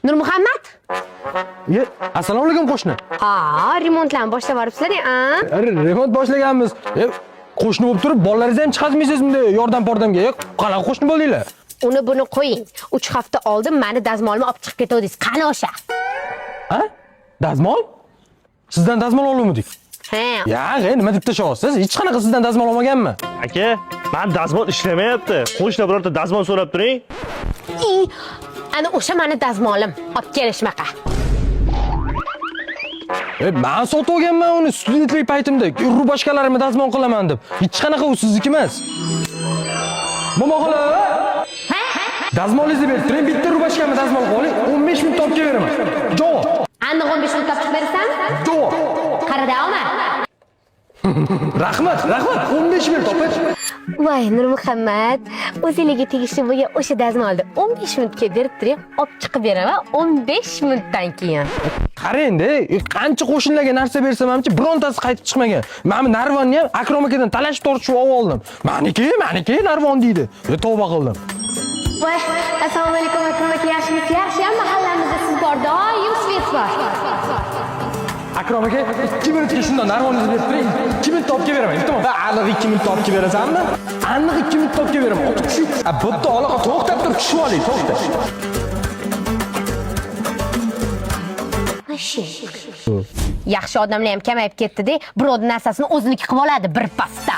Nurmuhammad? Assalomu alaykum qo'shni. Ha, remontlarni boshlab yuboribsizlar-a? Remont boshlaganmiz. Qo'shni bo'lib turib, bolalaringizni ham chiqazmaysiz bunday yordam-pordamga. Qanaqa qo'shni bo'ldinglar? Uni buni qo'ying. 3 hafta oldin meni dazmolimni olib chiqib ketdingiz. Qani o'sha? Ha? Dazmol? Sizdan dazmol olmadik. Ha. Nima deb tashyapsiz? Hech qanaqa sizdan dazmol olmaganman. Aka, men dazmol ishlamayapti. Qo'shnilar birorta dazmol so'rab turing. Ana o'sha meni dazmolim. Olib kelishmaqa. Men sotib olganman uni studentlik paytimda. Rubashkalarimni dazmol qilaman deb. Hech qanaqa u sizniki emas. Momoxola. Dazmolingizni berib turing, bitta rubashkamni dazmol qilib oling, 15 ming topga beraman. Javob. Aniq 15 ming topib berasan? Javob. Qarada olma. Rahmat, 15 ming topib. Voy, Nurmuhammad, o'zingizga tegishli bo'lgan o'sha dazmolni 15 minutga berib turing, olib chiqib beraman 15 minutdan keyin. Qarang-da, qancha qo'shnilarga narsa bersam hamchi birontasi qaytib chiqmagan. Men Narvonni ham Akrom akadan talashib tortishib oldim. Maniki Narvon deydi. Tavba qildim. Voy, assalomu alaykum Akrom aka, yaxshimisiz? Yaxshi, mahallamizda siz bor, doim svet bor. Akrom aka, 2 minutga shundan Narvoningizni berib turing. 2 minut topga beraman, iltimos. Aniq 2 minut topga berasanmi? Aniq 2 minut topga beraman. Bo'pti, olaqa to'xtab tur, tushib oling, to'xta. Yaxshi odamlar ham kamayib ketdi-da, birovning narsasini o'ziniki qilib oladi bir pasda.